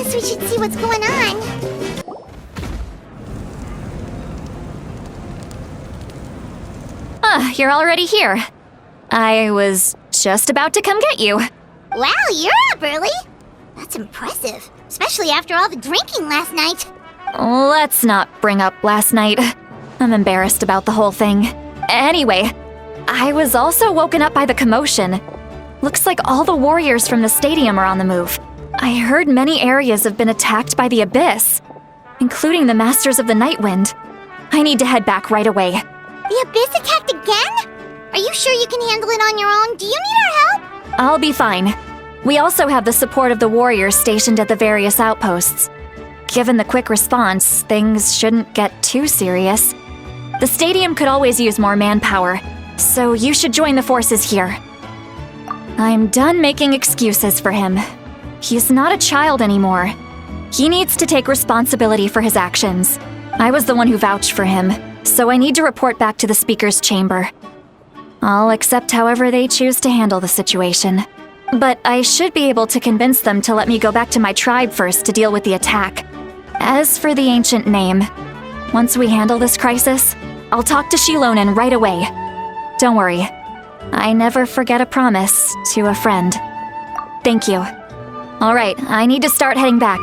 Guess we should see what's going on. You're already here. I was just about to come get you. Wow, you're up early. That's impressive, especially after all the drinking last night. Let's not bring up last night. I'm embarrassed about the whole thing. Anyway, I was also woken up by the commotion. Looks like all the warriors from the stadium are on the move. I heard many areas have been attacked by the Abyss, including the Masters of the Nightwind. I need to head back right away. The Abyss attacked again? Are you sure you can handle it on your own? Do you need our help? I'll be fine. We also have the support of the warriors stationed at the various outposts. Given the quick response, things shouldn't get too serious. The stadium could always use more manpower, so you should join the forces here. I'm done making excuses for him. He's not a child anymore. He needs to take responsibility for his actions. I was the one who vouched for him, so I need to report back to the Speaker's chamber. I'll accept however they choose to handle the situation. But I should be able to convince them to let me go back to my tribe first to deal with the attack. As for the ancient name, once we handle this crisis, I'll talk to Shilonen right away. Don't worry, I never forget a promise to a friend. Thank you. Alright, I need to start heading back.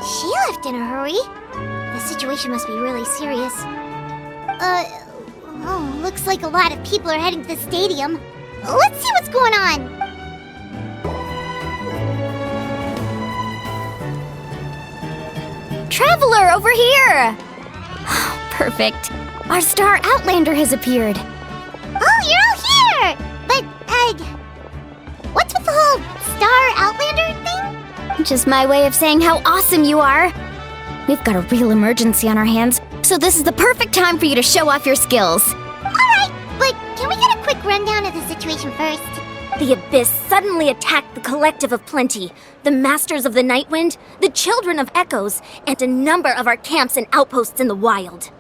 She left in a hurry. The situation must be really serious. Looks like a lot of people are heading to the stadium. Let's see what's going on. Traveler, over here! Perfect. Our star Outlander has appeared. Oh, you're all here! But, what's with the whole Star Outlander thing? Just my way of saying how awesome you are. We've got a real emergency on our hands, so this is the perfect time for you to show off your skills. Alright, but can we get a quick rundown of the situation first? The Abyss suddenly attacked the Collective of Plenty, the Masters of the Nightwind, the Children of Echoes, and a number of our camps and outposts in the wild.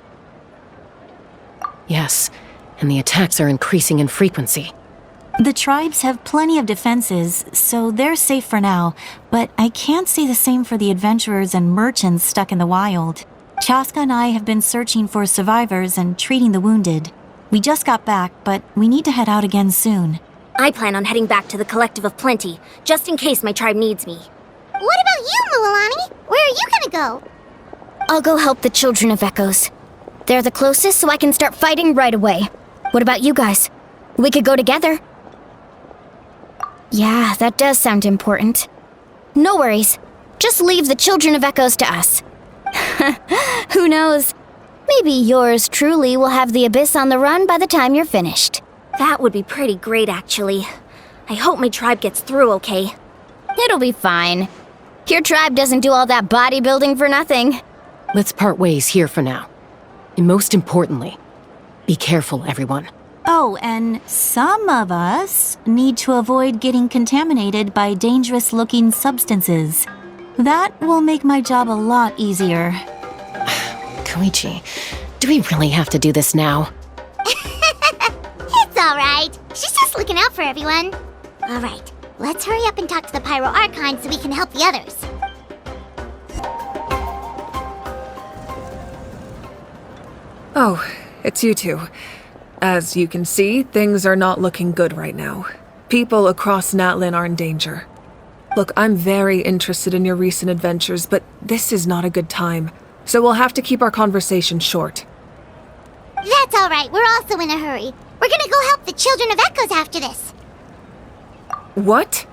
Yes, and the attacks are increasing in frequency. The tribes have plenty of defenses, so they're safe for now, but I can't say the same for the adventurers and merchants stuck in the wild. Chaska and I have been searching for survivors and treating the wounded. We just got back, but we need to head out again soon. I plan on heading back to the Collective of Plenty, just in case my tribe needs me. What about you, Mualani? Where are you gonna go? I'll go help the Children of Echoes. They're the closest, so I can start fighting right away. What about you guys? We could go together. Yeah, that does sound important. No worries. Just leave the Children of Echoes to us. Who knows? Maybe yours truly will have the Abyss on the run by the time you're finished. That would be pretty great, actually. I hope my tribe gets through okay. It'll be fine. Your tribe doesn't do all that bodybuilding for nothing. Let's part ways here for now. And most importantly, be careful, everyone. Oh, and some of us need to avoid getting contaminated by dangerous-looking substances. That will make my job a lot easier. Koichi, do we really have to do this now? It's alright. She's just looking out for everyone. Alright, let's hurry up and talk to the Pyro Archon so we can help the others. Oh, it's you two. As you can see, things are not looking good right now. People across Natlin are in danger. Look, I'm very interested in your recent adventures, but this is not a good time, so we'll have to keep our conversation short. That's alright, we're also in a hurry. We're gonna go help the Children of Echoes after this. What?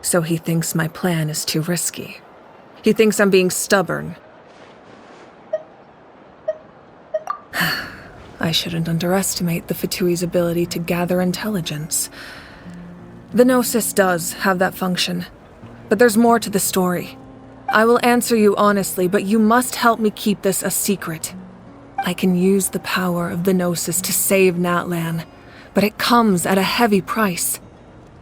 So he thinks my plan is too risky. He thinks I'm being stubborn. I shouldn't underestimate the Fatui's ability to gather intelligence. The Gnosis does have that function, but there's more to the story. I will answer you honestly, but you must help me keep this a secret. I can use the power of the Gnosis to save Natlan, but it comes at a heavy price.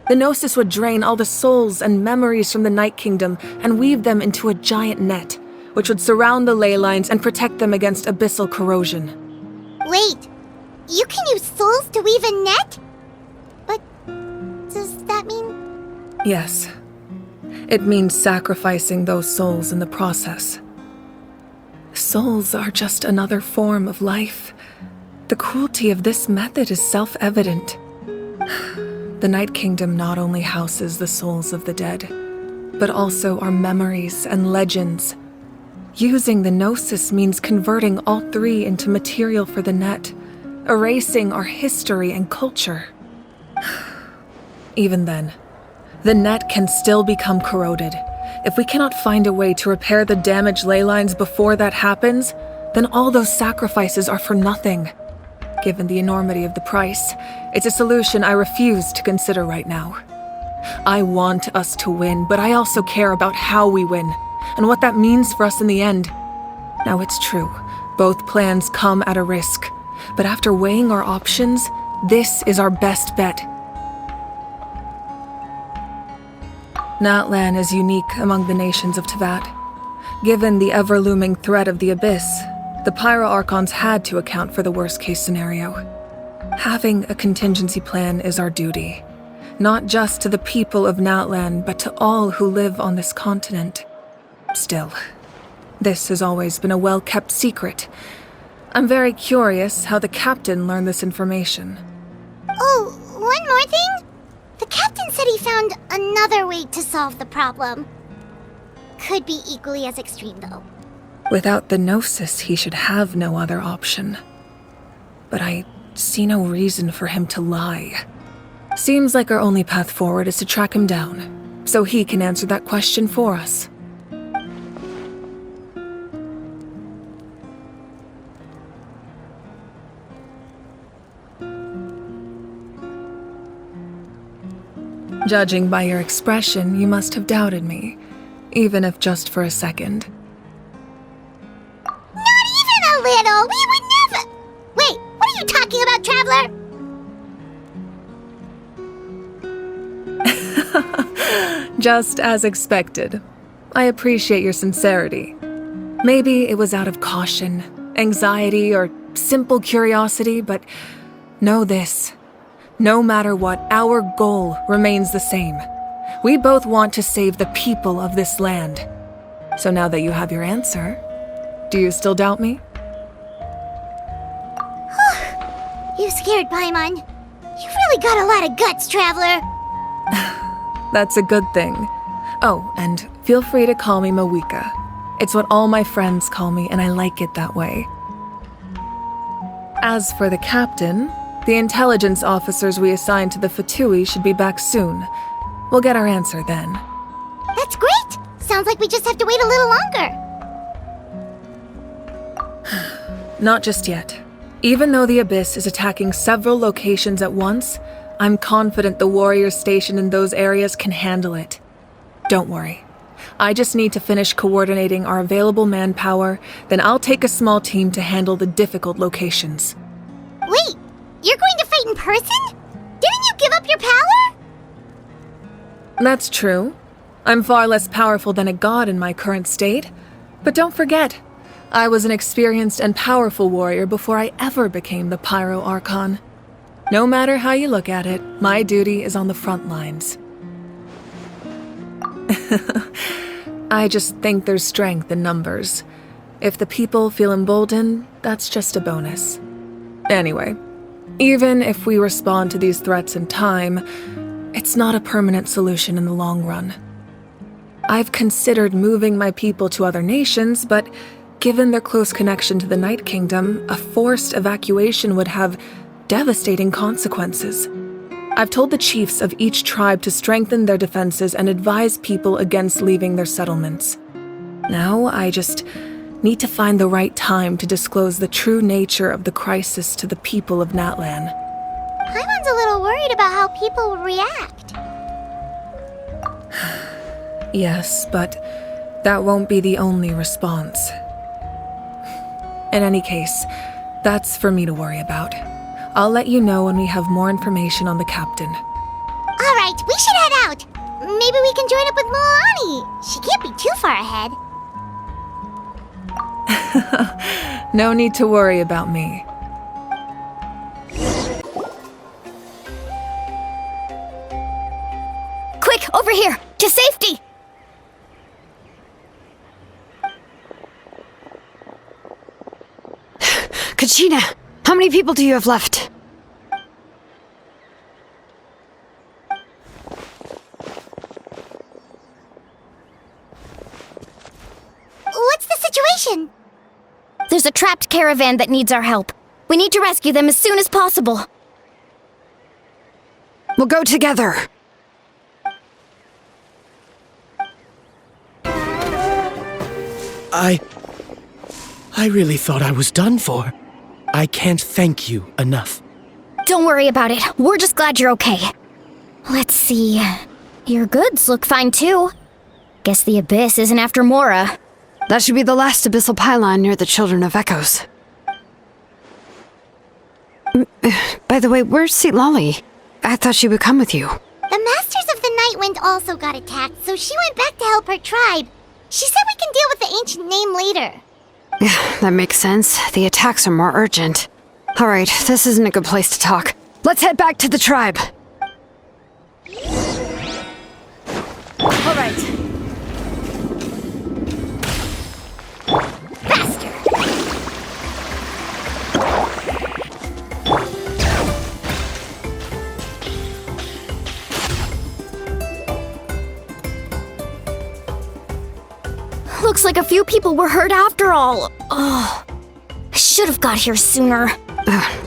The Gnosis would drain all the souls and memories from the Night Kingdom and weave them into a giant net, which would surround the ley lines and protect them against abyssal corrosion. Wait, you can use souls to weave a net? But does that mean... Yes. It means sacrificing those souls in the process. Souls are just another form of life. The cruelty of this method is self-evident. The Night Kingdom not only houses the souls of the dead, but also our memories and legends. Using the Gnosis means converting all three into material for the net, erasing our history and culture. Even then, the net can still become corroded. If we cannot find a way to repair the damaged ley lines before that happens, then all those sacrifices are for nothing. Given the enormity of the price, it's a solution I refuse to consider right now. I want us to win, but I also care about how we win, and what that means for us in the end. Now it's true, both plans come at a risk, but after weighing our options, this is our best bet. Natlan is unique among the nations of Teyvat. Given the ever-looming threat of the Abyss, the Pyro Archons had to account for the worst-case scenario. Having a contingency plan is our duty, not just to the people of Natlan, but to all who live on this continent. Still, this has always been a well-kept secret. I'm very curious how the captain learned this information. Oh, one more thing? The captain said he found another way to solve the problem. Could be equally as extreme, though. Without the Gnosis, he should have no other option. But I see no reason for him to lie. Seems like our only path forward is to track him down, so he can answer that question for us. Judging by your expression, you must have doubted me, even if just for a second. Not even a little! We would never... Wait, what are you talking about, Traveler? Just as expected. I appreciate your sincerity. Maybe it was out of caution, anxiety, or simple curiosity, but know this. No matter what, our goal remains the same. We both want to save the people of this land. So now that you have your answer, do you still doubt me? You scared Paimon. You've really got a lot of guts, Traveler. That's a good thing. Oh, and feel free to call me Mavuika. It's what all my friends call me, and I like it that way. As for the captain, the intelligence officers we assigned to the Fatui should be back soon. We'll get our answer then. That's great! Sounds like we just have to wait a little longer. Not just yet. Even though the Abyss is attacking several locations at once, I'm confident the warriors stationed in those areas can handle it. Don't worry. I just need to finish coordinating our available manpower, then I'll take a small team to handle the difficult locations. Wait, you're going to fight in person? Didn't you give up your power? That's true. I'm far less powerful than a god in my current state. But don't forget, I was an experienced and powerful warrior before I ever became the Pyro Archon. No matter how you look at it, my duty is on the front lines. I just think there's strength in numbers. If the people feel emboldened, that's just a bonus. Anyway, even if we respond to these threats in time, it's not a permanent solution in the long run. I've considered moving my people to other nations, but given their close connection to the Night Kingdom, a forced evacuation would have devastating consequences. I've told the chiefs of each tribe to strengthen their defenses and advise people against leaving their settlements. Now I just need to find the right time to disclose the true nature of the crisis to the people of Natlan. Paimon's a little worried about how people will react. Yes, but that won't be the only response. In any case, that's for me to worry about. I'll let you know when we have more information on the captain. All right, we should head out. Maybe we can join up with Moani. She can't be too far ahead. No need to worry about me. over here! To safety! Kachina, how many people do you have left? What's the situation? There's a trapped caravan that needs our help. We need to rescue them as soon as possible. We'll go together. I really thought I was done for. I can't thank you enough. Don't worry about it. We're just glad you're okay. Let's see. Your goods look fine too. Guess the Abyss isn't after Mora. That should be the last abyssal pylon near the Children of Echoes. By the way, where's Lolly? I thought she would come with you. The Masters of the Night Wind also got attacked, so she went back to help her tribe. She said we can deal with the ancient name later. That makes sense. The attacks are more urgent. Alright, this isn't a good place to talk. Let's head back to the tribe. Alright. Faster! Looks like a few people were hurt after all. Oh, I should have got here sooner.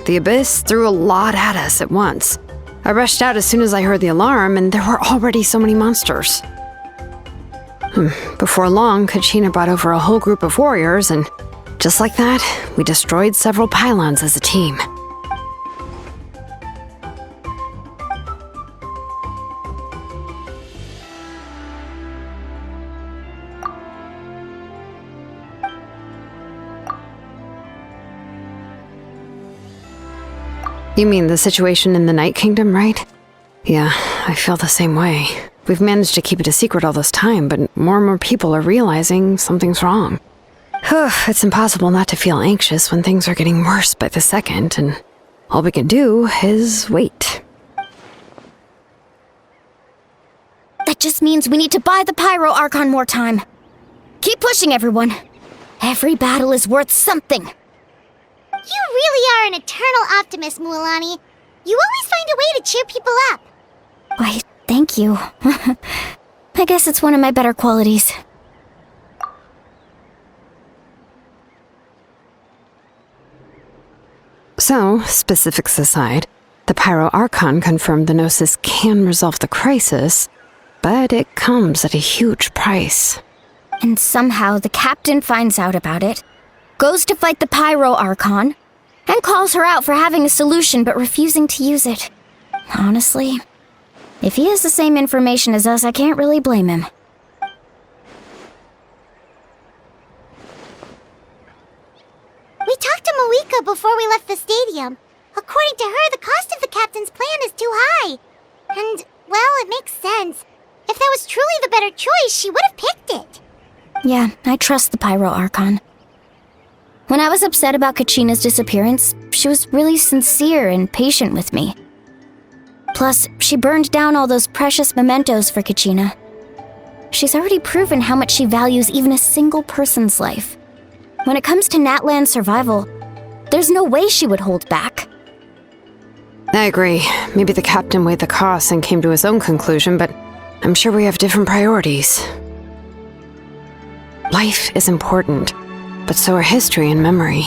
The Abyss threw a lot at us at once. I rushed out as soon as I heard the alarm, and there were already so many monsters. Before long, Kachina brought over a whole group of warriors, and just like that, we destroyed several pylons as a team. You mean the situation in the Night Kingdom, right? Yeah, I feel the same way. We've managed to keep it a secret all this time, but more and more people are realizing something's wrong. It's impossible not to feel anxious when things are getting worse by the second, and all we can do is wait. That just means we need to buy the Pyro Archon more time. Keep pushing, everyone. Every battle is worth something. You really are an eternal optimist, Mualani. You always find a way to cheer people up. Why, thank you. I guess it's one of my better qualities. So, specifics aside, the Pyro Archon confirmed the Gnosis can resolve the crisis, but it comes at a huge price. And somehow the captain finds out about it, goes to fight the Pyro Archon, and calls her out for having a solution but refusing to use it. Honestly, if he has the same information as us, I can't really blame him. We talked to Mavuika before we left the stadium. According to her, the cost of the captain's plan is too high. And, well, it makes sense. If that was truly the better choice, she would have picked it. Yeah, I trust the Pyro Archon. When I was upset about Kachina's disappearance, she was really sincere and patient with me. Plus, she burned down all those precious mementos for Kachina. She's already proven how much she values even a single person's life. When it comes to Natlan's survival, there's no way she would hold back. I agree. Maybe the captain weighed the costs and came to his own conclusion, but I'm sure we have different priorities. Life is important, but so are history and memory.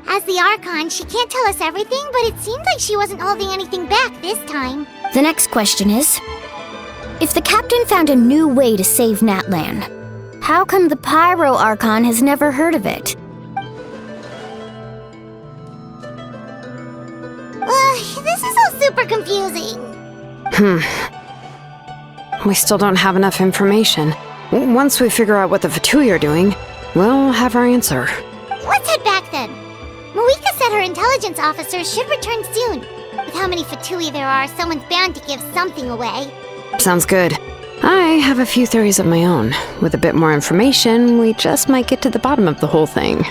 As the Archon, she can't tell us everything, but it seemed like she wasn't holding anything back this time. The next question is, if the captain found a new way to save Natlan, how come the Pyro Archon has never heard of it? This is all super confusing. We still don't have enough information. Once we figure out what the Fatui are doing, we'll have our answer. Let's head back then. Mavuika said her intelligence officers should return soon. With how many Fatui there are, someone's bound to give something away. Sounds good. I have a few theories of my own. With a bit more information, we just might get to the bottom of the whole thing.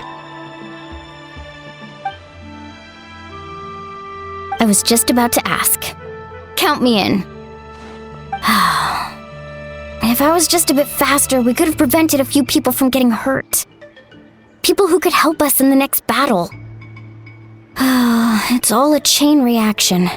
I was just about to ask. Count me in. If I was just a bit faster, we could have prevented a few people from getting hurt. People who could help us in the next battle. It's all a chain reaction.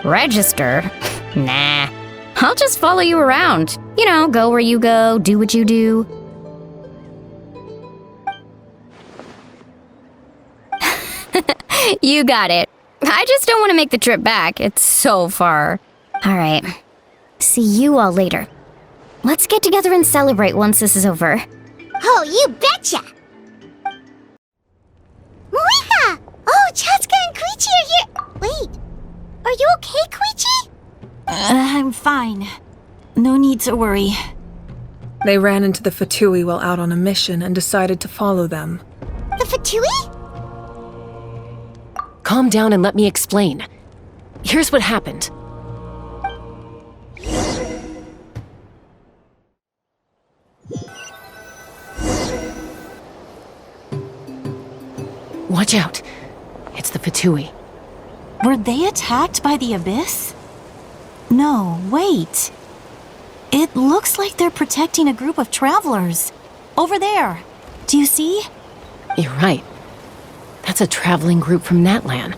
Register? Nah. I'll just follow you around. You know, go where you go, do what you do. You got it. I just don't want to make the trip back. It's so far. Alright. See you all later. Let's get together and celebrate once this is over. Oh, you betcha! Mavuika! Oh, Chaska and Koichi are here! Wait, are you okay, Koichi? I'm fine. No need to worry. They ran into the Fatui while out on a mission and decided to follow them. The Fatui? Calm down and let me explain. Here's what happened. Watch out. It's the Fatui. Were they attacked by the Abyss? No, wait. It looks like they're protecting a group of travelers. Over there. Do you see? You're right. That's a traveling group from Natlan.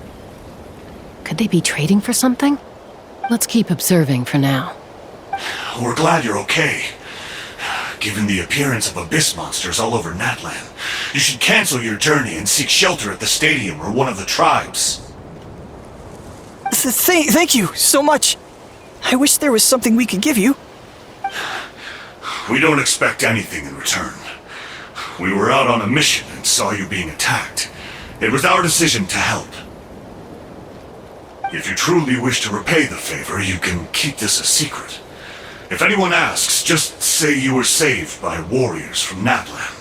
Could they be trading for something? Let's keep observing for now. We're glad you're okay. Given the appearance of abyss monsters all over Natlan, you should cancel your journey and seek shelter at the stadium or one of the tribes. Thank you so much. I wish there was something we could give you. We don't expect anything in return. We were out on a mission and saw you being attacked. It was our decision to help. If you truly wish to repay the favor, you can keep this a secret. If anyone asks, just say you were saved by warriors from Natlan.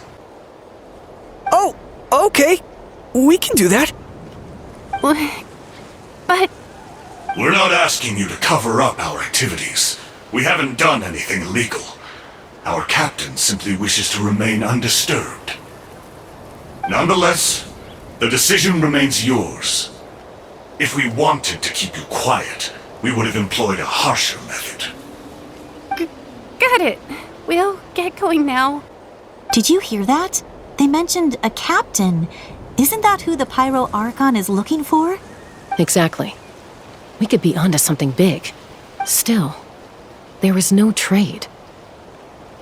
Oh, okay. We can do that. But We're not asking you to cover up our activities. We haven't done anything illegal. Our captain simply wishes to remain undisturbed. Nonetheless, the decision remains yours. If we wanted to keep you quiet, we would have employed a harsher method. Got it. We'll get going now. Did you hear that? They mentioned a captain. Isn't that who the Pyro Archon is looking for? Exactly. We could be onto something big. Still, there was no trade.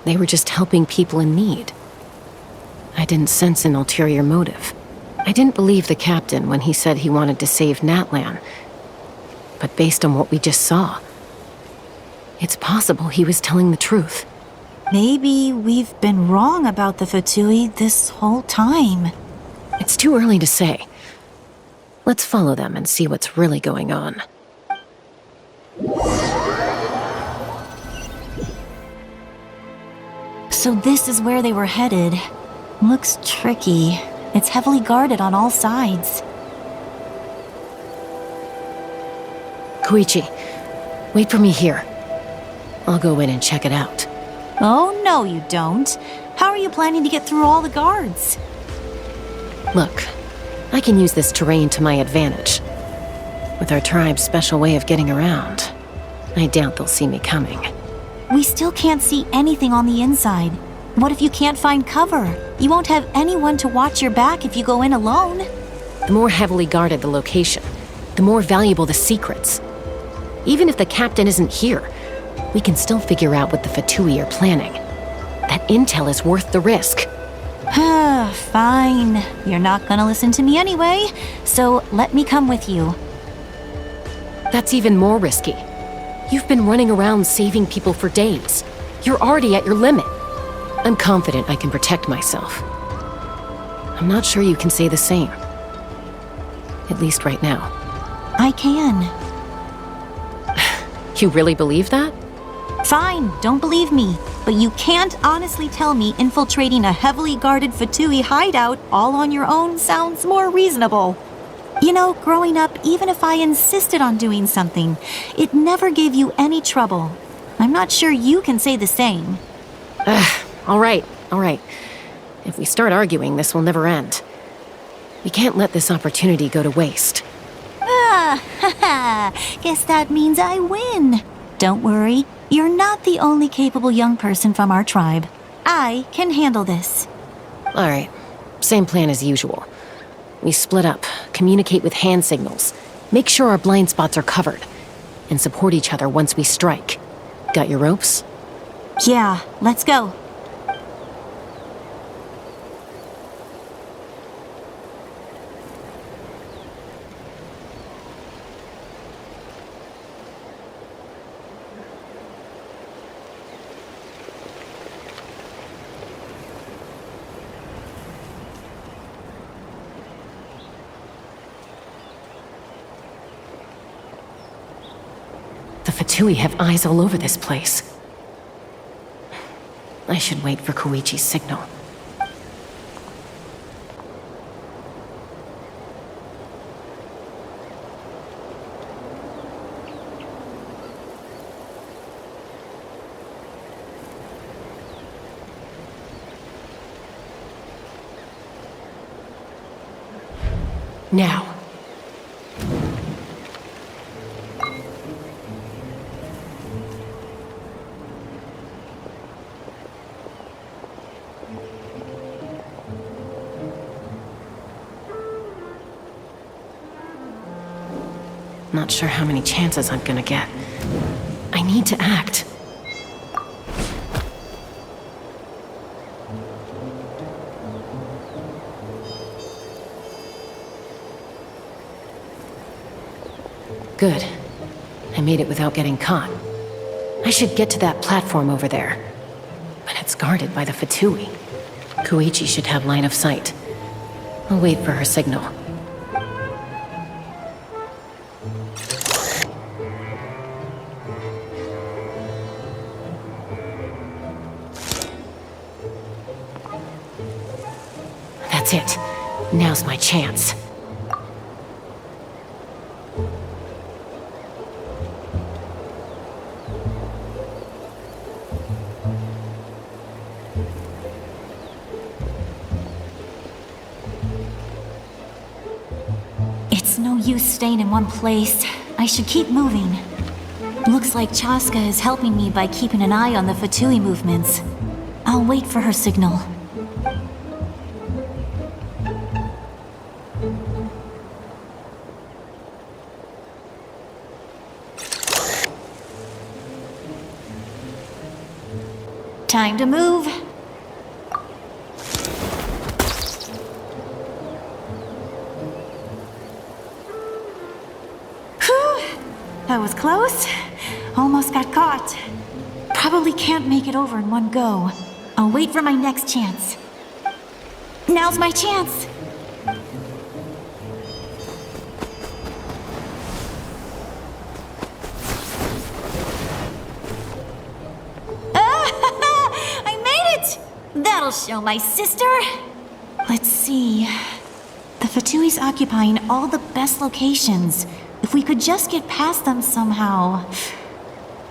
They were just helping people in need. I didn't sense an ulterior motive. I didn't believe the captain when he said he wanted to save Natlan. But based on what we just saw, it's possible he was telling the truth. Maybe we've been wrong about the Fatui this whole time. It's too early to say. Let's follow them and see what's really going on. So this is where they were headed. Looks tricky. It's heavily guarded on all sides. Koichi, wait for me here. I'll go in and check it out. Oh, no you don't. How are you planning to get through all the guards? Look, I can use this terrain to my advantage. With our tribe's special way of getting around, I doubt they'll see me coming. We still can't see anything on the inside. What if you can't find cover? You won't have anyone to watch your back if you go in alone. The more heavily guarded the location, the more valuable the secrets. Even if the captain isn't here, we can still figure out what the Fatui are planning. That intel is worth the risk. Fine. You're not gonna listen to me anyway, so let me come with you. That's even more risky. You've been running around saving people for days. You're already at your limit. I'm confident I can protect myself. I'm not sure you can say the same. At least right now. I can. You really believe that? Fine, don't believe me. But you can't honestly tell me infiltrating a heavily guarded Fatui hideout all on your own sounds more reasonable. You know, growing up, even if I insisted on doing something, it never gave you any trouble. I'm not sure you can say the same. All right. If we start arguing, this will never end. We can't let this opportunity go to waste. Guess that means I win. Don't worry, you're not the only capable young person from our tribe. I can handle this. All right, same plan as usual. We split up, communicate with hand signals, make sure our blind spots are covered, and support each other once we strike. Got your ropes? Yeah, let's go. The Fatui have eyes all over this place. I should wait for Koichi's signal. Now. Not sure how many chances I'm gonna get. I need to act. Good. I made it without getting caught. I should get to that platform over there. But it's guarded by the Fatui. Koichi should have line of sight. I'll wait for her signal. That's it. Now's my chance. It's no use staying in one place. I should keep moving. Looks like Chaska is helping me by keeping an eye on the Fatui movements. I'll wait for her signal. Time to move. Whew, that was close. Almost got caught. Probably can't make it over in one go. I'll wait for my next chance. Now's my chance. That'll show my sister. Let's see. The Fatui's occupying all the best locations. If we could just get past them somehow.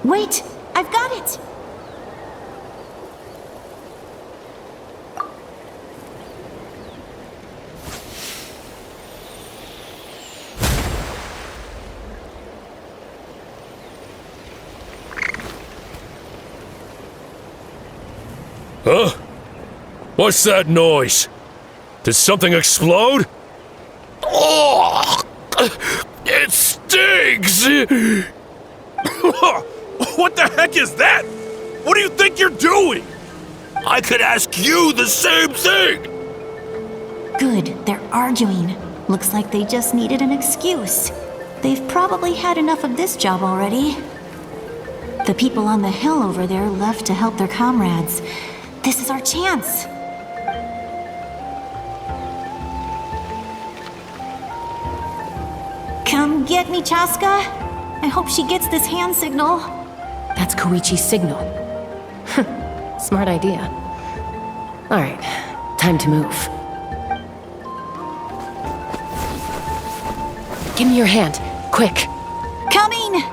Wait, I've got it. Huh? What's that noise? Did something explode? Oh, it stings! What the heck is that? What do you think you're doing? I could ask you the same thing! Good, they're arguing. Looks like they just needed an excuse. They've probably had enough of this job already. The people on the hill over there left to help their comrades. This is our chance. Come get me, Chaska. I hope she gets this hand signal. That's Koichi's signal. Smart idea. All right, time to move. Give me your hand, quick. Coming!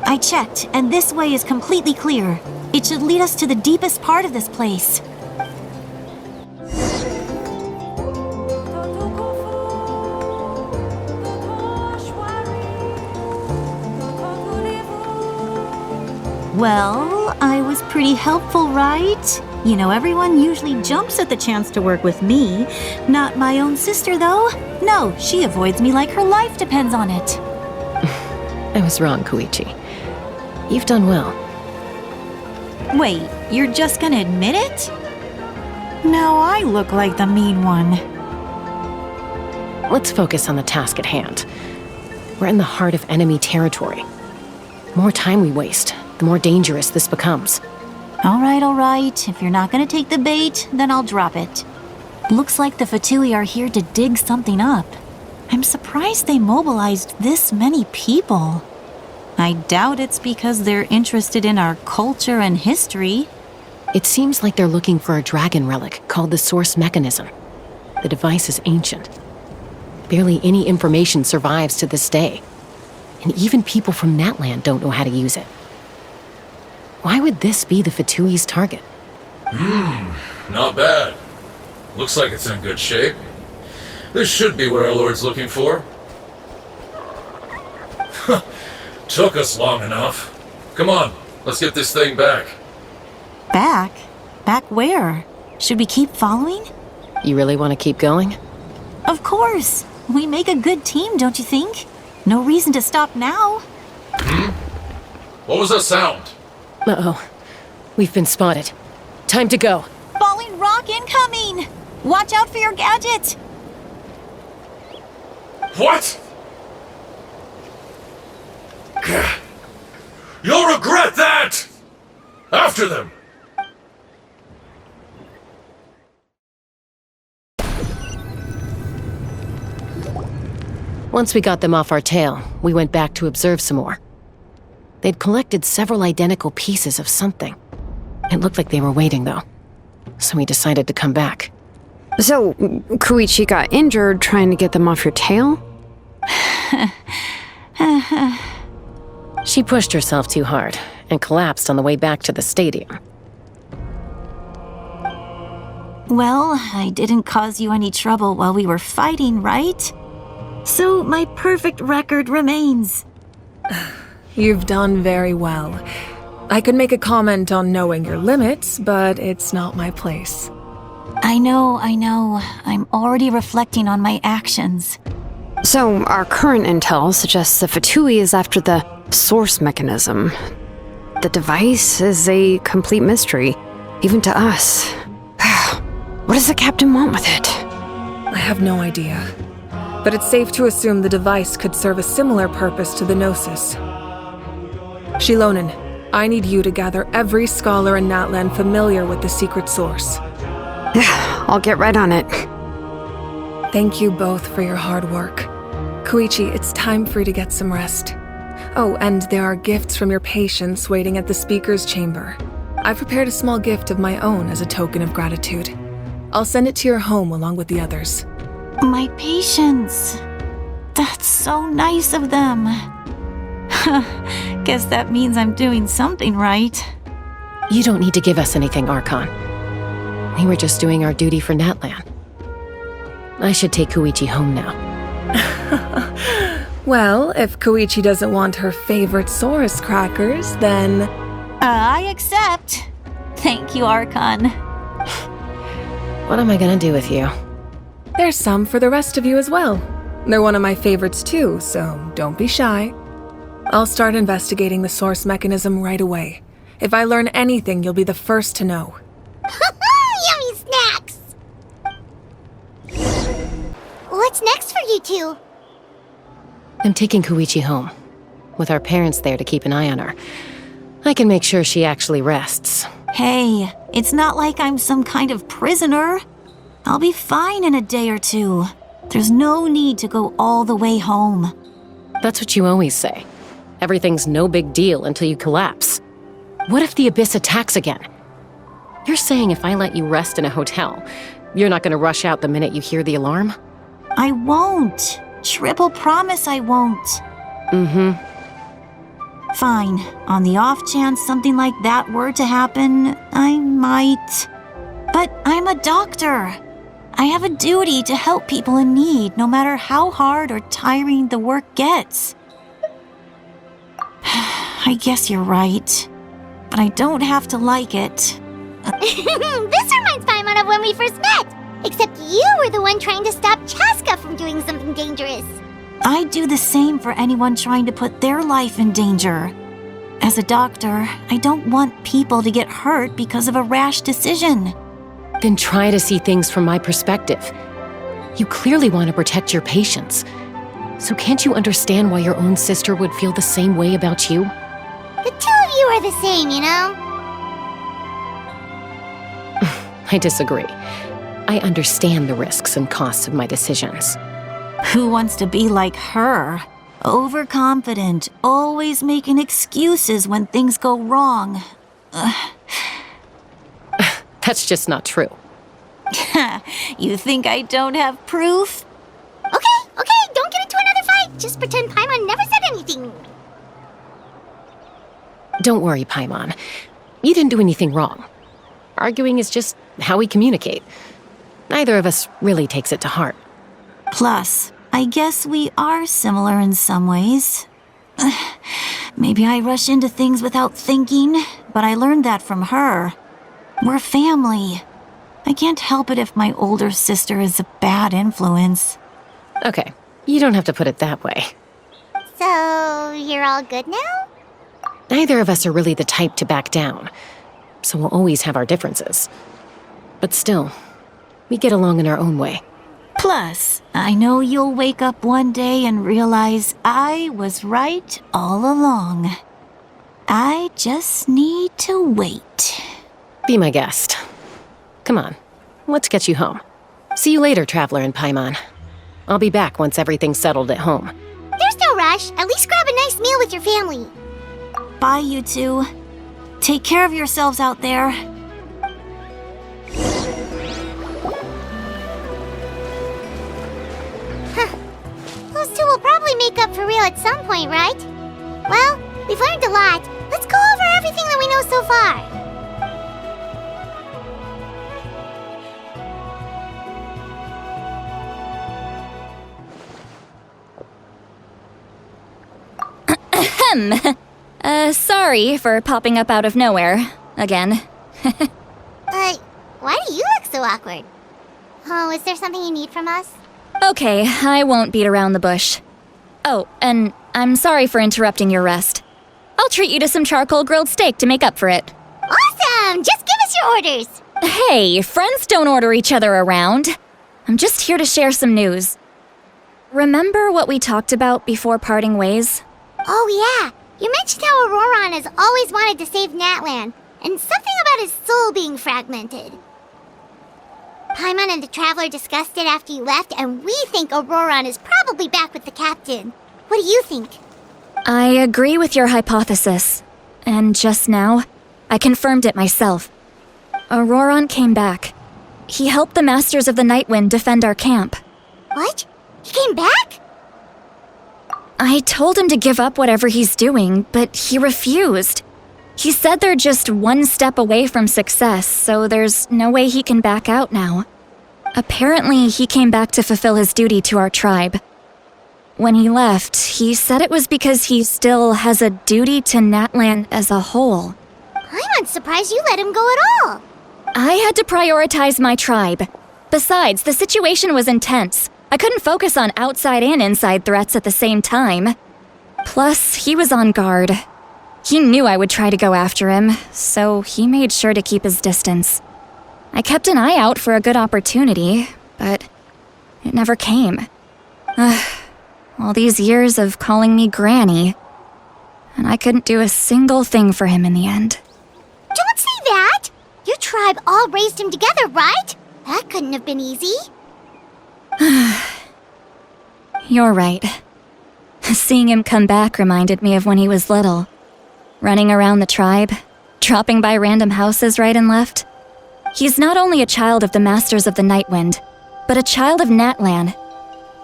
I checked, and this way is completely clear. It should lead us to the deepest part of this place. Well, I was pretty helpful, right? You know, everyone usually jumps at the chance to work with me. Not my own sister, though. No, she avoids me like her life depends on it. I was wrong, Koichi. You've done well. Wait, you're just gonna admit it? Now I look like the mean one. Let's focus on the task at hand. We're in the heart of enemy territory. The more time we waste, the more dangerous this becomes. All right. If you're not gonna take the bait, then I'll drop it. Looks like the Fatui are here to dig something up. I'm surprised they mobilized this many people. I doubt it's because they're interested in our culture and history. It seems like they're looking for a dragon relic called the Source Mechanism. The device is ancient. Barely any information survives to this day. And even people from Natland don't know how to use it. Why would this be the Fatui's target? Not bad. Looks like it's in good shape. This should be what our Lord's looking for. Took us long enough. Come on, let's get this thing back. Back? Back where? Should we keep following? You really want to keep going? Of course. We make a good team, don't you think? No reason to stop now. What was that sound? Uh-oh. We've been spotted. Time to go. Falling rock incoming! Watch out for your gadget! What? You'll regret that! After them! Once we got them off our tail, we went back to observe some more. They'd collected several identical pieces of something. It looked like they were waiting, though. So we decided to come back. So, Koichi got injured trying to get them off your tail? She pushed herself too hard and collapsed on the way back to the stadium. Well, I didn't cause you any trouble while we were fighting, right? So my perfect record remains. You've done very well. I could make a comment on knowing your limits, but it's not my place. I know. I'm already reflecting on my actions. So, our current intel suggests the Fatui is after the Source Mechanism. The device is a complete mystery, even to us. What does the captain want with it? I have no idea. But it's safe to assume the device could serve a similar purpose to the Gnosis. Shilonen, I need you to gather every scholar in Natland familiar with the secret source. I'll get right on it. Thank you both for your hard work. Koichi, it's time for you to get some rest. Oh, and there are gifts from your patients waiting at the speaker's chamber. I've prepared a small gift of my own as a token of gratitude. I'll send it to your home along with the others. My patients. That's so nice of them. Guess that means I'm doing something right. You don't need to give us anything, Archon. We were just doing our duty for Natland. I should take Koichi home now. Well, if Koichi doesn't want her favorite Saurus crackers, then... I accept. Thank you, Archon. What am I gonna do with you? There's some for the rest of you as well. They're one of my favorites too, so don't be shy. I'll start investigating the Source Mechanism right away. If I learn anything, you'll be the first to know. Yummy snacks! What's next for you two? I'm taking Koichi home. With our parents there to keep an eye on her, I can make sure she actually rests. Hey, it's not like I'm some kind of prisoner. I'll be fine in a day or two. There's no need to go all the way home. That's what you always say. Everything's no big deal until you collapse. What if the Abyss attacks again? You're saying if I let you rest in a hotel, you're not gonna rush out the minute you hear the alarm? I won't. Triple promise I won't. Mm-hmm. Fine. On the off chance something like that were to happen, I might. But I'm a doctor. I have a duty to help people in need, no matter how hard or tiring the work gets. I guess you're right. but I don't have to like it. This reminds Paimon of when we first met. Except you were the one trying to stop Chaska from doing something dangerous. I'd do the same for anyone trying to put their life in danger. As a doctor, I don't want people to get hurt because of a rash decision. Then try to see things from my perspective. You clearly want to protect your patients. So can't you understand why your own sister would feel the same way about you? The two of you are the same, you know? I disagree. I understand the risks and costs of my decisions. Who wants to be like her? Overconfident, always making excuses when things go wrong. That's just not true. You think I don't have proof? Okay, don't get into another fight. Just pretend Paimon never said anything. Don't worry, Paimon. You didn't do anything wrong. Arguing is just how we communicate. Neither of us really takes it to heart. Plus, I guess we are similar in some ways. Maybe I rush into things without thinking, but I learned that from her. We're family. I can't help it if my older sister is a bad influence. Okay, you don't have to put it that way. So, you're all good now? Neither of us are really the type to back down, so we'll always have our differences. But still, we get along in our own way. Plus, I know you'll wake up one day and realize I was right all along. I just need to wait. Be my guest. Come on, let's get you home. See you later, Traveler and Paimon. I'll be back once everything's settled at home. There's no rush. At least grab a nice meal with your family. Bye, you two. Take care of yourselves out there. Those two will probably make up for real at some point, right? Well, we've learned a lot. Let's go over everything that we know so far. Sorry for popping up out of nowhere. Again. Why do you look so awkward? Oh, is there something you need from us? Okay, I won't beat around the bush. Oh, and I'm sorry for interrupting your rest. I'll treat you to some charcoal grilled steak to make up for it. Awesome! Just give us your orders! Hey, friends don't order each other around. I'm just here to share some news. Remember what we talked about before parting ways? Oh yeah, you mentioned how Auroron has always wanted to save Natlan, and something about his soul being fragmented. Paimon and the Traveler discussed it after you left, and we think Auroron is probably back with the captain. What do you think? I agree with your hypothesis. And just now, I confirmed it myself. Auroron came back. He helped the Masters of the Nightwind defend our camp. What? He came back? I told him to give up whatever he's doing, but he refused. He said they're just one step away from success, so there's no way he can back out now. Apparently, he came back to fulfill his duty to our tribe. When he left, he said it was because he still has a duty to Natlan as a whole. I'm surprised you let him go at all. I had to prioritize my tribe. Besides, the situation was intense. I couldn't focus on outside and inside threats at the same time. Plus, he was on guard. He knew I would try to go after him, so he made sure to keep his distance. I kept an eye out for a good opportunity, but it never came. All these years of calling me Granny, and I couldn't do a single thing for him in the end. Don't say that! Your tribe all raised him together, right? That couldn't have been easy. You're right. Seeing him come back reminded me of when he was little. Running around the tribe, dropping by random houses right and left. He's not only a child of the Masters of the Nightwind, but a child of Natlan.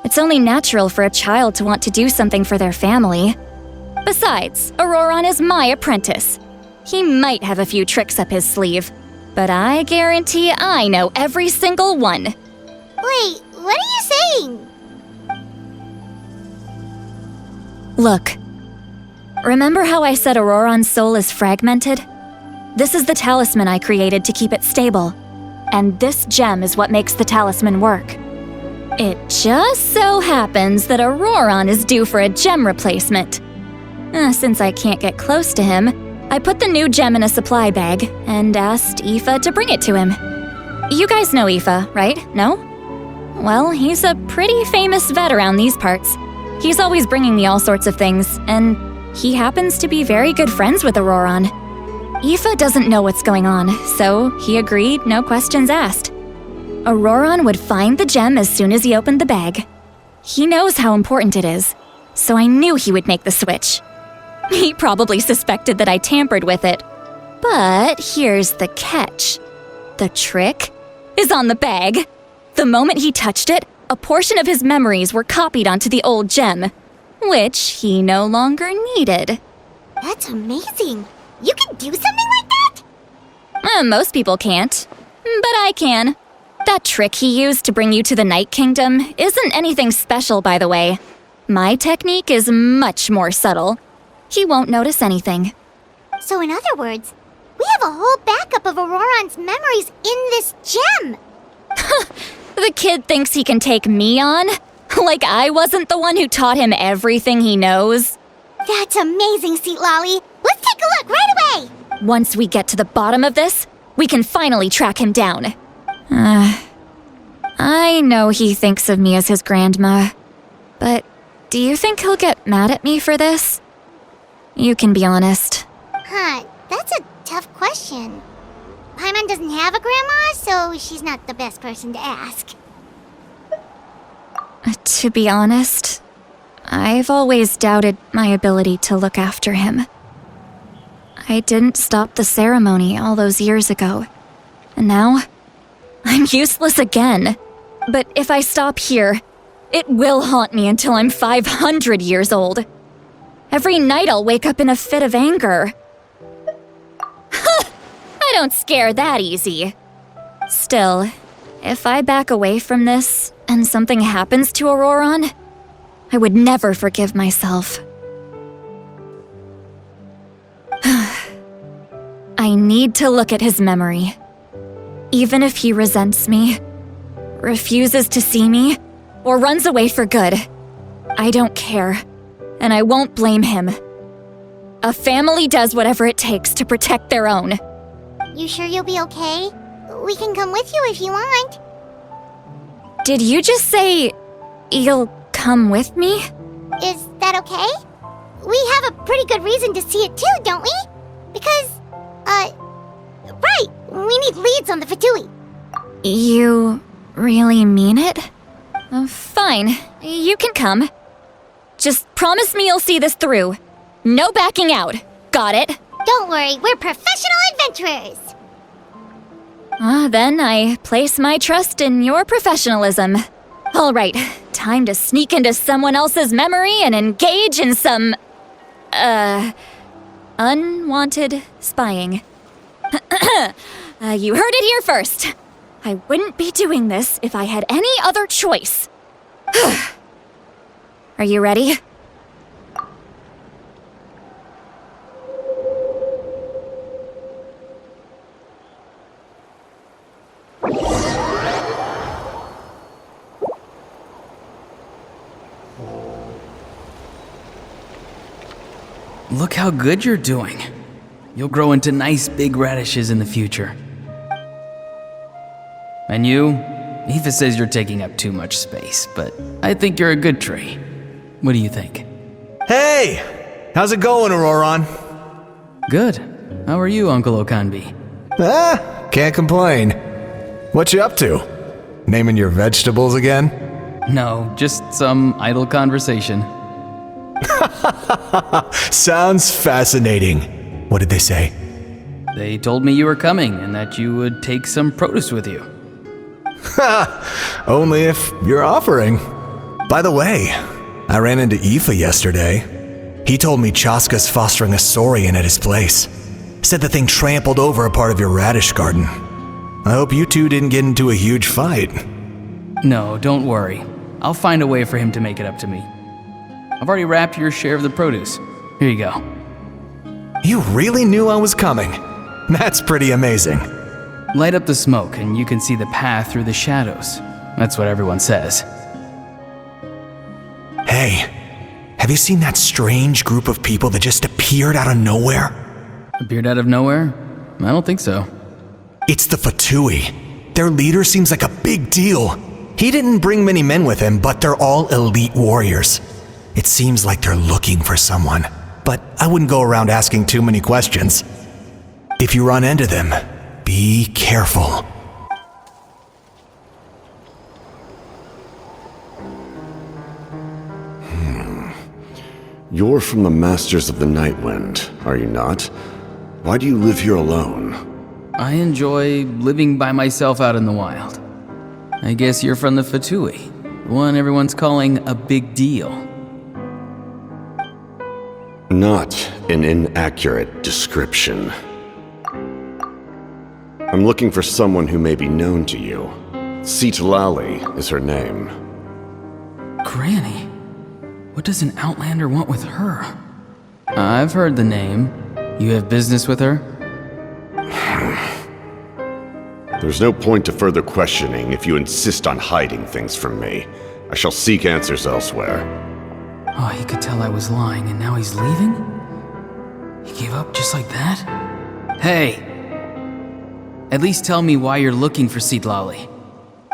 It's only natural for a child to want to do something for their family. Besides, Auroron is my apprentice. He might have a few tricks up his sleeve, but I guarantee I know every single one. Wait, what are you saying? Look. Remember how I said Auroron's soul is fragmented? This is the talisman I created to keep it stable. And this gem is what makes the talisman work. It just so happens that Auroron is due for a gem replacement. Since I can't get close to him, I put the new gem in a supply bag and asked Aoife to bring it to him. You guys know Aoife, right? No? Well, he's a pretty famous vet around these parts. He's always bringing me all sorts of things, and he happens to be very good friends with Auroron. Aoife doesn't know what's going on, so he agreed, no questions asked. Auroron would find the gem as soon as he opened the bag. He knows how important it is, so I knew he would make the switch. He probably suspected that I tampered with it. But here's the catch. The trick is on the bag. The moment he touched it, a portion of his memories were copied onto the old gem, which he no longer needed. That's amazing. You can do something like that? Most people can't, but I can. That trick he used to bring you to the Night Kingdom isn't anything special, by the way. My technique is much more subtle. He won't notice anything. So in other words, we have a whole backup of Auroron's memories in this gem. The kid thinks he can take me on? Like I wasn't the one who taught him everything he knows? That's amazing, Seat Lolly. Let's take a look right away. Once we get to the bottom of this, we can finally track him down. I know he thinks of me as his grandma, but do you think he'll get mad at me for this? You can be honest. That's a tough question. Paimon doesn't have a grandma, so she's not the best person to ask. To be honest, I've always doubted my ability to look after him. I didn't stop the ceremony all those years ago, and now I'm useless again. But if I stop here, it will haunt me until I'm 500 years old. Every night I'll wake up in a fit of anger. I don't scare that easy. Still, if I back away from this and something happens to Auroron, I would never forgive myself. I need to look at his memory. Even if he resents me, refuses to see me, or runs away for good, I don't care, and I won't blame him. A family does whatever it takes to protect their own. You sure you'll be okay? We can come with you if you want. Did you just say you'll come with me? Is that okay? We have a pretty good reason to see it too, don't we? Because, right, we need leads on the Fatui. You really mean it? Fine, you can come. Just promise me you'll see this through. No backing out. Got it? Don't worry, we're professional adventurers. Then I place my trust in your professionalism. All right, time to sneak into someone else's memory and engage in some, unwanted spying. You heard it here first. I wouldn't be doing this if I had any other choice. Are you ready? Look how good you're doing. You'll grow into nice big radishes in the future. And you? Aoife says you're taking up too much space, but I think you're a good tree. What do you think? Hey! How's it going, Auroron? Good. How are you, Uncle Okanbi? Can't complain. What you up to? Naming your vegetables again? No, just some idle conversation. Sounds fascinating. What did they say? They told me you were coming and that you would take some produce with you. Only if you're offering. By the way, I ran into Aoife yesterday. He told me Chaska's fostering a saurian at his place. Said the thing trampled over a part of your radish garden. I hope you two didn't get into a huge fight. No, don't worry. I'll find a way for him to make it up to me. I've already wrapped your share of the produce. Here you go. You really knew I was coming. That's pretty amazing. Light up the smoke and you can see the path through the shadows. That's what everyone says. Hey, have you seen that strange group of people that just appeared out of nowhere? Appeared out of nowhere? I don't think so. It's the Fatui. Their leader seems like a big deal. He didn't bring many men with him, but they're all elite warriors. It seems like they're looking for someone, but I wouldn't go around asking too many questions. If you run into them, be careful. You're from the Masters of the Nightwind, are you not? Why do you live here alone? I enjoy living by myself out in the wild. I guess you're from the Fatui, the one everyone's calling a big deal. Not an inaccurate description. I'm looking for someone who may be known to you. Citlali is her name. Granny? What does an Outlander want with her? I've heard the name. You have business with her? There's no point to further questioning if you insist on hiding things from me. I shall seek answers elsewhere. Oh, he could tell I was lying and now he's leaving? He gave up just like that? Hey! At least tell me why you're looking for Citlali.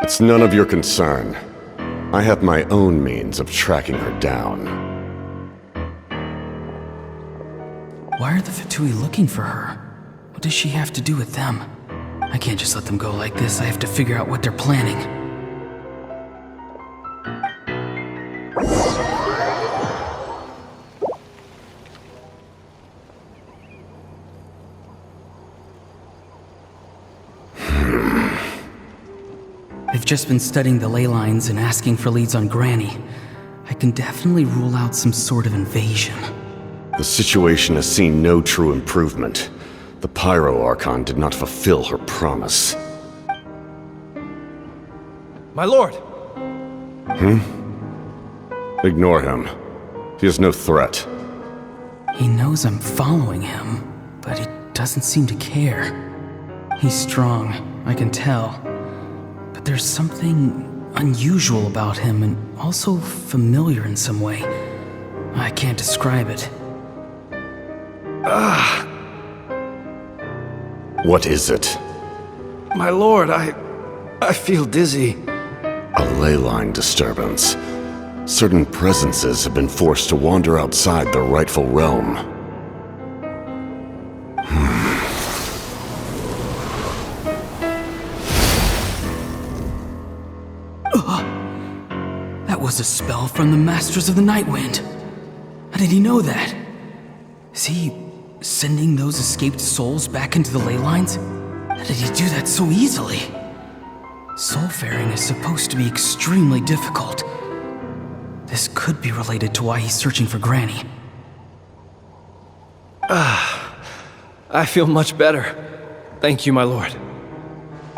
It's none of your concern. I have my own means of tracking her down. Why are the Fatui looking for her? What does she have to do with them? I can't just let them go like this. I have to figure out what they're planning. I've just been studying the ley lines and asking for leads on Granny. I can definitely rule out some sort of invasion. The situation has seen no true improvement. The Pyro Archon did not fulfill her promise. My lord! Ignore him. He is no threat. He knows I'm following him, but he doesn't seem to care. He's strong, I can tell. But there's something unusual about him and also familiar in some way. I can't describe it. What is it? My lord, I feel dizzy. A ley line disturbance. Certain presences have been forced to wander outside their rightful realm. That was a spell from the Masters of the Nightwind. How did he know that? Is he sending those escaped souls back into the ley lines? How did he do that so easily? Soulfaring is supposed to be extremely difficult. This could be related to why he's searching for Granny. I feel much better. Thank you, my lord.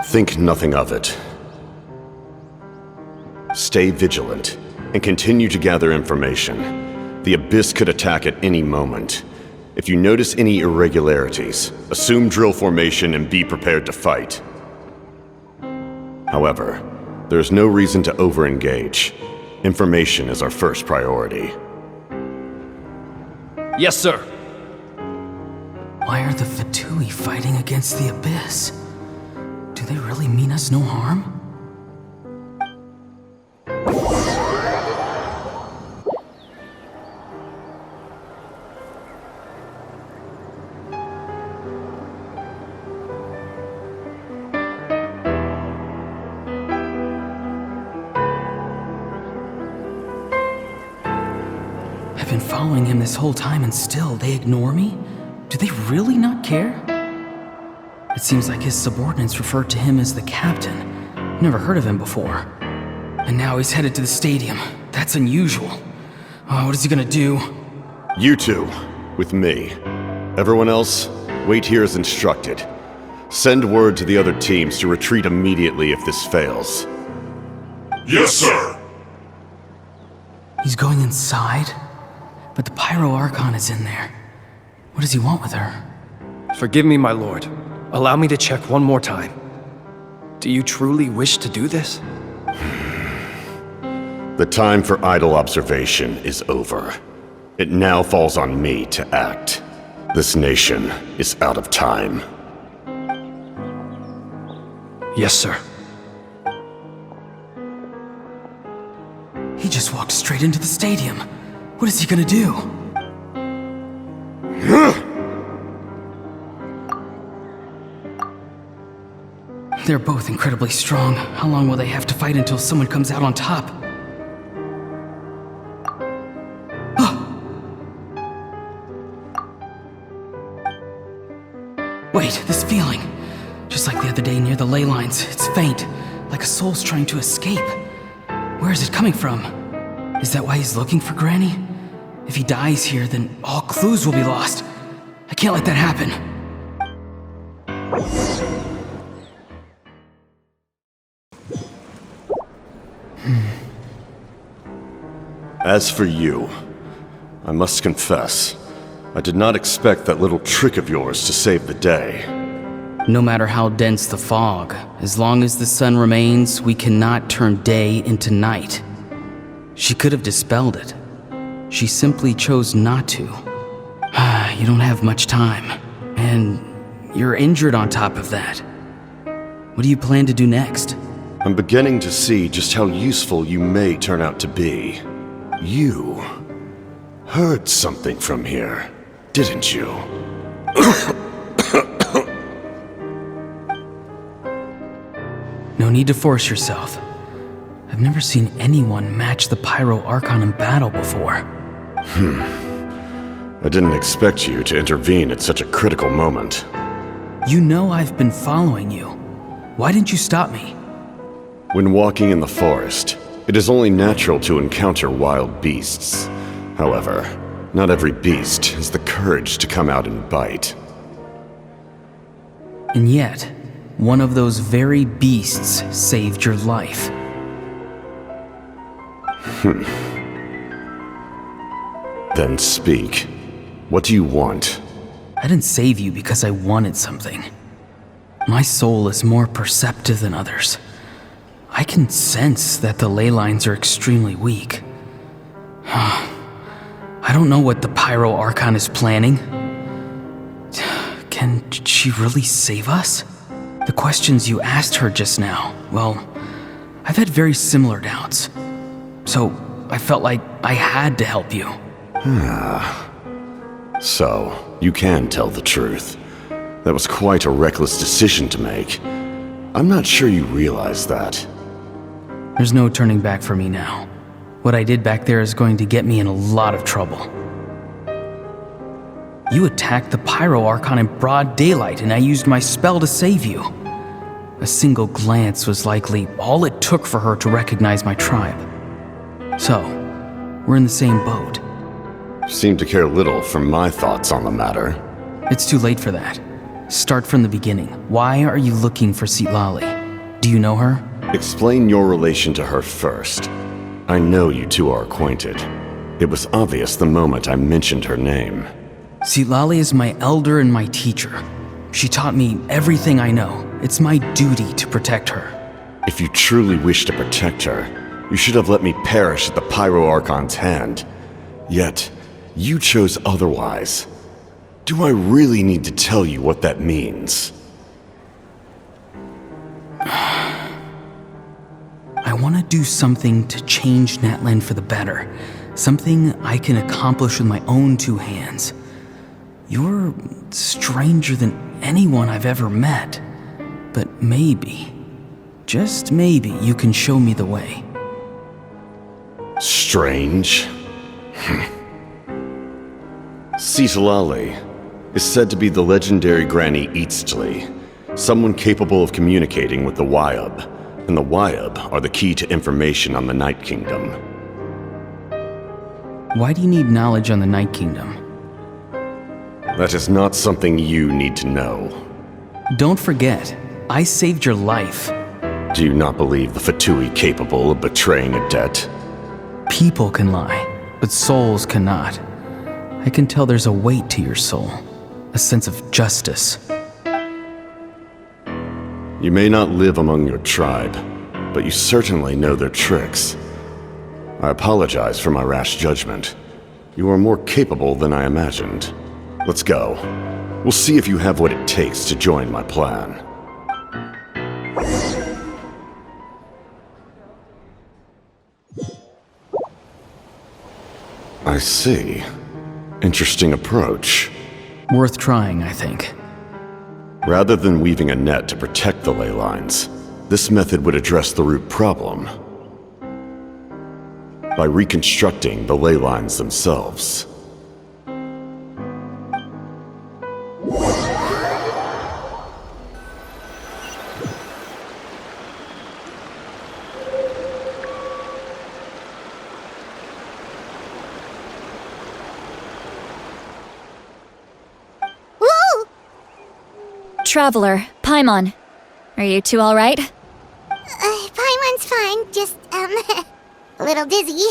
Think nothing of it. Stay vigilant, and continue to gather information. The Abyss could attack at any moment. If you notice any irregularities, assume drill formation and be prepared to fight. However, there's no reason to over-engage. Information is our first priority. Yes, sir. Why are the Fatui fighting against the Abyss? Do they really mean us no harm? I've been following him this whole time and still they ignore me? Do they really not care? It seems like his subordinates referred to him as the captain. Never heard of him before. And now he's headed to the stadium. That's unusual. Oh, what is he gonna do? You two, with me. Everyone else, wait here as instructed. Send word to the other teams to retreat immediately if this fails. Yes, sir! He's going inside? But the Pyro Archon is in there. What does he want with her? Forgive me, my lord. Allow me to check one more time. Do you truly wish to do this? The time for idle observation is over. It now falls on me to act. This nation is out of time. Yes, sir. He just walked straight into the stadium. What is he gonna do? They're both incredibly strong. How long will they have to fight until someone comes out on top? Wait, this feeling. Just like the other day near the ley lines, it's faint, like a soul's trying to escape. Where is it coming from? Is that why he's looking for Granny? If he dies here, then all clues will be lost. I can't let that happen. As for you, I must confess, I did not expect that little trick of yours to save the day. No matter how dense the fog, as long as the sun remains, we cannot turn day into night. She could have dispelled it. She simply chose not to. You don't have much time, and you're injured on top of that. What do you plan to do next? I'm beginning to see just how useful you may turn out to be. You heard something from here, didn't you? No need to force yourself. I've never seen anyone match the Pyro Archon in battle before. I didn't expect you to intervene at such a critical moment. You know I've been following you. Why didn't you stop me? When walking in the forest, it is only natural to encounter wild beasts. However, not every beast has the courage to come out and bite. And yet, one of those very beasts saved your life. Then speak. What do you want? I didn't save you because I wanted something. My soul is more perceptive than others. I can sense that the ley lines are extremely weak. I don't know what the Pyro Archon is planning. Can she really save us? The questions you asked her just now, well, I've had very similar doubts. So I felt like I had to help you. So, you can tell the truth. That was quite a reckless decision to make. I'm not sure you realize that. There's no turning back for me now. What I did back there is going to get me in a lot of trouble. You attacked the Pyro Archon in broad daylight, and I used my spell to save you. A single glance was likely all it took for her to recognize my tribe. So, we're in the same boat. Seem to care little for my thoughts on the matter. It's too late for that. Start from the beginning. Why are you looking for Citlali? Do you know her? Explain your relation to her first. I know you two are acquainted. It was obvious the moment I mentioned her name. Citlali is my elder and my teacher. She taught me everything I know. It's my duty to protect her. If you truly wish to protect her, you should have let me perish at the Pyro Archon's hand. Yet, you chose otherwise. Do I really need to tell you what that means? I want to do something to change Natlan for the better. Something I can accomplish with my own two hands. You're stranger than anyone I've ever met. But maybe, just maybe, you can show me the way. Strange? Citlali is said to be the legendary Granny Eastli, someone capable of communicating with the Wyub, and the Wyub are the key to information on the Night Kingdom. Why do you need knowledge on the Night Kingdom? That is not something you need to know. Don't forget, I saved your life. Do you not believe the Fatui capable of betraying a debt? People can lie, but souls cannot. I can tell there's a weight to your soul, a a sense of justice. You may not live among your tribe, but you certainly know their tricks. I apologize for my rash judgment. You are more capable than I imagined. Let's go. We'll see if you have what it takes to join my plan. I see. Interesting approach. Worth trying, I think. Rather than weaving a net to protect the ley lines, this method would address the root problem by reconstructing the ley lines themselves. Traveler, Paimon. Are you two alright? Paimon's fine, just, a little dizzy.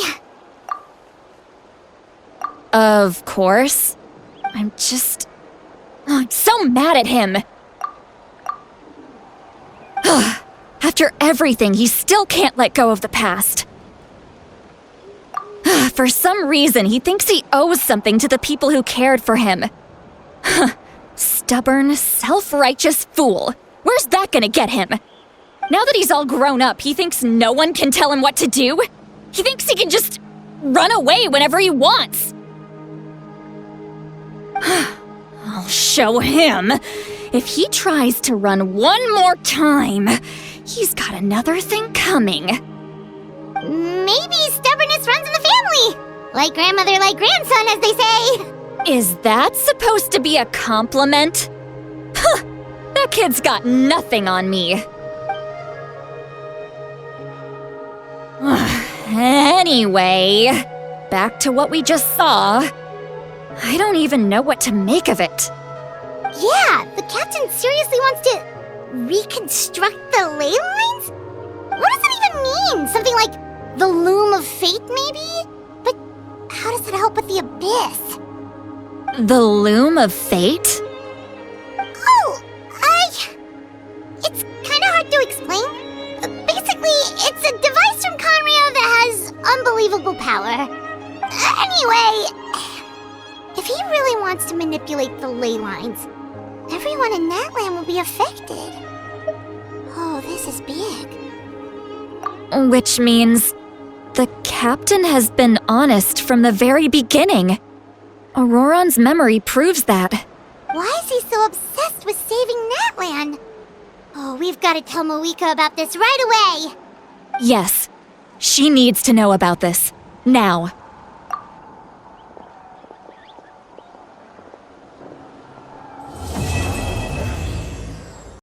Of course. I'm so mad at him. After everything, he still can't let go of the past. For some reason, he thinks he owes something to the people who cared for him. Stubborn, self-righteous fool. Where's that gonna get him? Now that he's all grown up, he thinks no one can tell him what to do? He thinks he can just run away whenever he wants. I'll show him. If he tries to run one more time, he's got another thing coming. Maybe stubbornness runs in the family. Like grandmother, like grandson, as they say. Is that supposed to be a compliment? Huh, that kid's got nothing on me. Anyway, back to what we just saw. I don't even know what to make of it. Yeah, the captain seriously wants to reconstruct the ley lines? What does that even mean? Something like the loom of fate, maybe? But how does that help with the abyss? The loom of fate? Oh, it's kind of hard to explain. Basically, it's a device from Conrio that has unbelievable power. Anyway, if he really wants to manipulate the ley lines, everyone in Natlan will be affected. Oh, this is big. Which means the captain has been honest from the very beginning. Auroron's memory proves that. Why is he so obsessed with saving Natlan? Oh, we've got to tell Mavuika about this right away. Yes, she needs to know about this. Now.